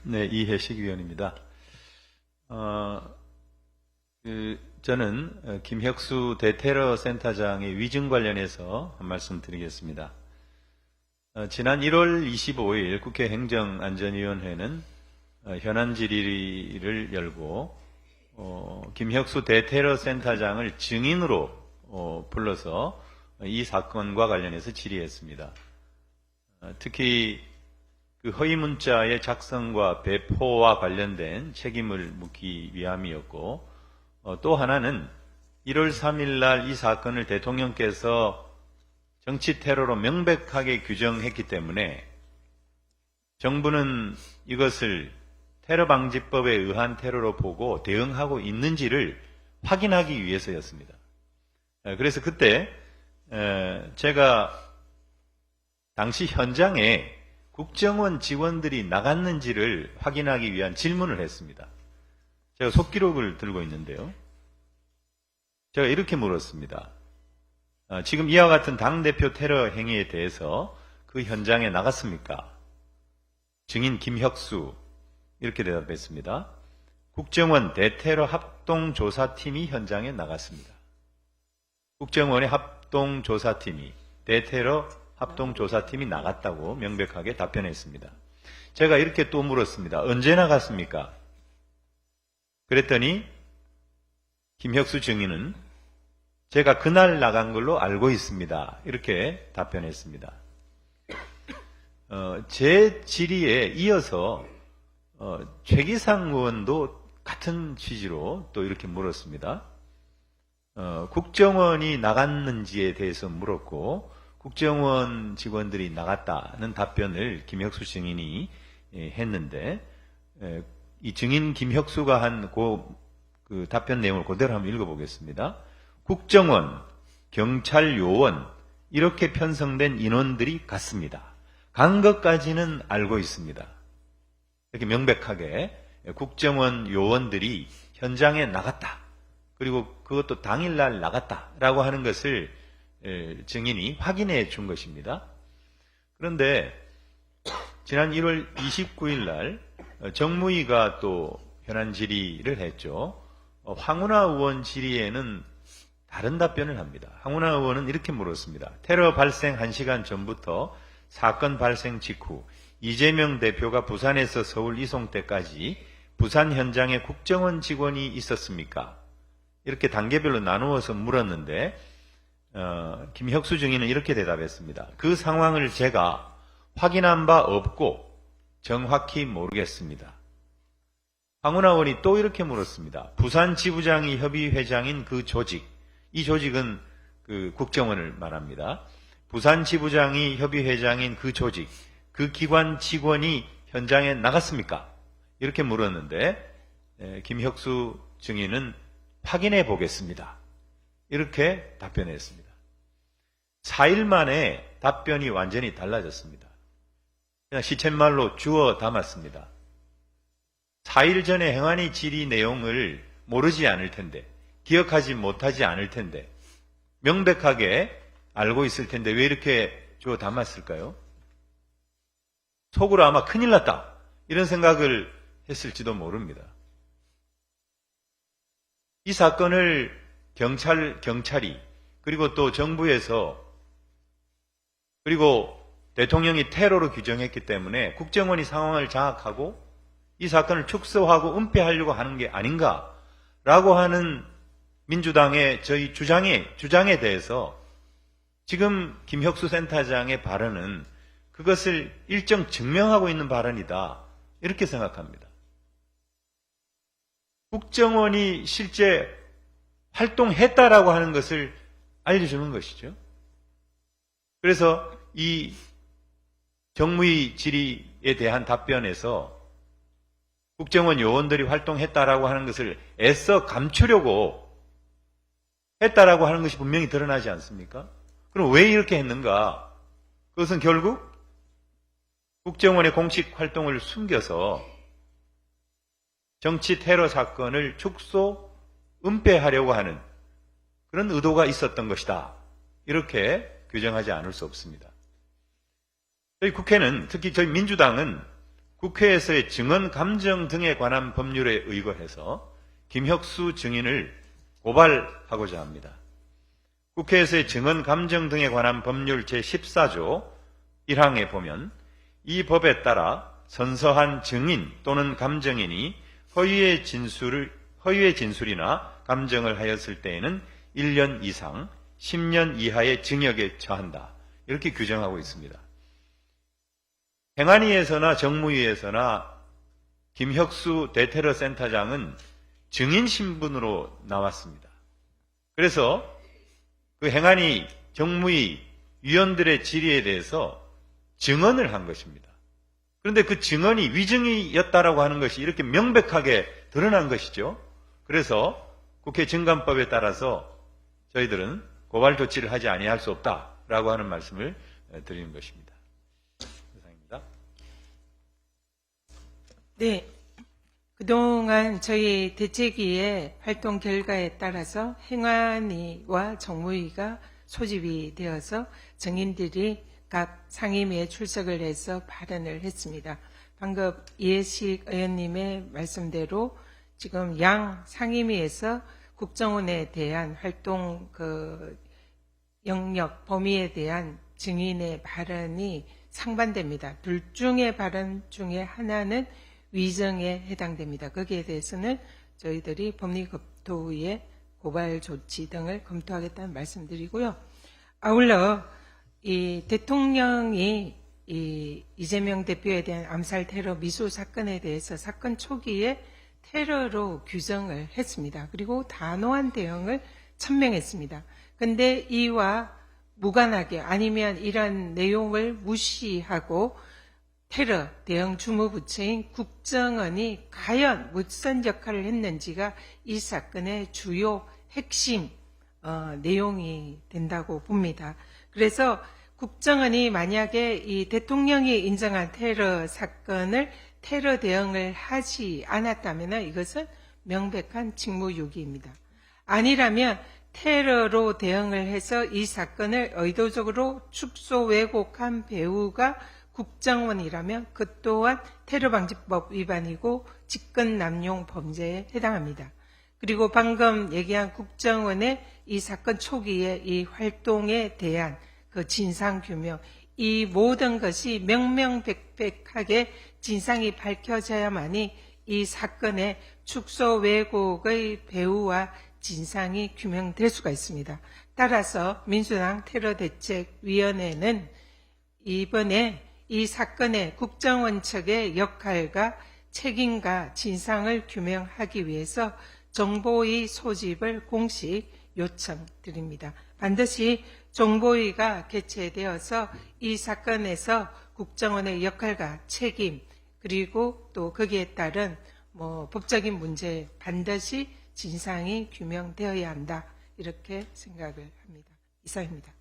네, 이혜식 위원입니다. 저는 김혁수 대테러 센터장의 위증 관련해서 한 말씀 드리겠습니다. 지난 1월 25일 국회 행정안전위원회는 현안 질의를 열고 김혁수 대테러 센터장을 증인으로 불러서 이 사건과 관련해서 질의했습니다. 특히 그 허위 문자의 작성과 배포와 관련된 책임을 묻기 위함이었고, 또 하나는 1월 3일 날 이 사건을 대통령께서 정치 테러로 명백하게 규정했기 때문에 정부는 이것을 테러 방지법에 의한 테러로 보고 대응하고 있는지를 확인하기 위해서였습니다. 그래서 그때 제가 당시 현장에 국정원 직원들이 나갔는지를 확인하기 위한 질문을 했습니다. 제가 속기록을 들고 있는데요. 제가 이렇게 물었습니다. 지금 이와 같은 당대표 테러 행위에 대해서 그 현장에 나갔습니까? 증인 김혁수 이렇게 대답했습니다. 국정원 대테러 합동조사팀이 현장에 나갔습니다. 국정원의 합동조사팀이 대테러 합동조사팀이 나갔다고 명백하게 답변했습니다. 제가 이렇게 또 물었습니다. 언제 나갔습니까? 그랬더니 김혁수 증인은 제가 그날 나간 걸로 알고 있습니다. 이렇게 답변했습니다. 제 질의에 이어서 최기상 의원도 같은 취지로 또 이렇게 물었습니다. 국정원이 나갔는지에 대해서 물었고 국정원 직원들이 나갔다는 답변을 김혁수 증인이 했는데 이 증인 김혁수가 한 그 답변 내용을 그대로 한번 읽어보겠습니다. 국정원, 경찰 요원 이렇게 편성된 인원들이 갔습니다. 간 것까지는 알고 있습니다. 이렇게 명백하게 국정원 요원들이 현장에 나갔다. 그리고 그것도 당일날 나갔다라고 하는 것을 증인이 확인해 준 것입니다. 그런데 지난 1월 29일 날 정무위가 또 현안 질의를 했죠. 황운하 의원 질의에는 다른 답변을 합니다. 황운하 의원은 이렇게 물었습니다. 테러 발생 1시간 전부터 사건 발생 직후 이재명 대표가 부산에서 서울 이송 때까지 부산 현장에 국정원 직원이 있었습니까? 이렇게 단계별로 나누어서 물었는데 김혁수 증인은 이렇게 대답했습니다. 그 상황을 제가 확인한 바 없고 정확히 모르겠습니다. 황운하 의원이 또 이렇게 물었습니다. 부산 지부장이 협의회장인 그 조직, 이 조직은 그 국정원을 말합니다. 부산 지부장이 협의회장인 그 조직, 그 기관 직원이 현장에 나갔습니까? 이렇게 물었는데 김혁수 증인은 확인해 보겠습니다. 이렇게 답변했습니다. 4일 만에 답변이 완전히 달라졌습니다. 그냥 시쳇말로 주워 담았습니다. 4일 전에 행안위 질의 내용을 모르지 않을 텐데, 기억하지 못하지 않을 텐데, 명백하게 알고 있을 텐데 왜 이렇게 주워 담았을까요? 속으로 아마 큰일 났다 이런 생각을 했을지도 모릅니다. 이 사건을 경찰이 그리고 또 정부에서 그리고 대통령이 테러로 규정했기 때문에 국정원이 상황을 장악하고 이 사건을 축소하고 은폐하려고 하는 게 아닌가라고 하는 민주당의 저희 주장에 대해서 지금 김혁수 센터장의 발언은 그것을 일정 증명하고 있는 발언이다 이렇게 생각합니다. 국정원이 실제 활동했다라고 하는 것을 알려주는 것이죠. 그래서 이 정무위 질의에 대한 답변에서 국정원 요원들이 활동했다라고 하는 것을 애써 감추려고 했다라고 하는 것이 분명히 드러나지 않습니까? 그럼 왜 이렇게 했는가? 그것은 결국 국정원의 공식 활동을 숨겨서 정치 테러 사건을 축소, 은폐하려고 하는 그런 의도가 있었던 것이다. 이렇게 규정하지 않을 수 없습니다. 저희 국회는, 특히 저희 민주당은 국회에서의 증언 감정 등에 관한 법률에 의거해서 김혁수 증인을 고발하고자 합니다. 국회에서의 증언 감정 등에 관한 법률 제14조 1항에 보면 이 법에 따라 선서한 증인 또는 감정인이 허위의 진술이나 감정을 하였을 때에는 1년 이상 10년 이하의 징역에 처한다. 이렇게 규정하고 있습니다. 행안위에서나 정무위에서나 김혁수 대테러센터장은 증인 신분으로 나왔습니다. 그래서 그 행안위, 정무위 위원들의 질의에 대해서 증언을 한 것입니다. 그런데 그 증언이 위증이었다라고 하는 것이 이렇게 명백하게 드러난 것이죠. 그래서 국회 증감법에 따라서 저희들은 고발 조치를 하지 아니할 수 없다라고 하는 말씀을 드리는 것입니다. 이상입니다. 네. 그동안 저희 대책위의 활동 결과에 따라서 행안위와 정무위가 소집이 되어서 증인들이 각 상임위에 출석을 해서 발언을 했습니다. 방금 이해식 의원님의 말씀대로 지금 양 상임위에서 국정원에 대한 활동 영역 범위에 대한 증인의 발언이 상반됩니다. 둘 중의 발언 중에 하나는 위증에 해당됩니다. 거기에 대해서는 저희들이 법리검토위에 고발 조치 등을 검토하겠다는 말씀드리고요. 아울러 이 대통령이 이 이재명 대표에 대한 암살 테러 미수 사건에 대해서 사건 초기에 테러로 규정을 했습니다. 그리고 단호한 대응을 천명했습니다. 근데 이와 무관하게 아니면 이런 내용을 무시하고 테러 대응 주무부처인 국정원이 과연 무슨 역할을 했는지가 이 사건의 주요 핵심 내용이 된다고 봅니다. 그래서 국정원이 만약에 이 대통령이 인정한 테러 사건을 테러 대응을 하지 않았다면 이것은 명백한 직무유기입니다. 아니라면 테러로 대응을 해서 이 사건을 의도적으로 축소 왜곡한 배후가 국정원이라면 그 또한 테러방지법 위반이고 직권남용 범죄에 해당합니다. 그리고 방금 얘기한 국정원의 이 사건 초기에 이 활동에 대한 그 진상규명, 이 모든 것이 명명백백하게 진상이 밝혀져야만이 이 사건의 축소 왜곡의 배후와 진상이 규명될 수가 있습니다. 따라서 민주당 테러대책위원회는 이번에 이 사건의 국정원 측의 역할과 책임과 진상을 규명하기 위해서 정보위 소집을 공식 요청드립니다. 반드시 정보위가 개최되어서 이 사건에서 국정원의 역할과 책임 그리고 또 거기에 따른 법적인 문제 반드시 진상이 규명되어야 한다 이렇게 생각을 합니다. 이상입니다.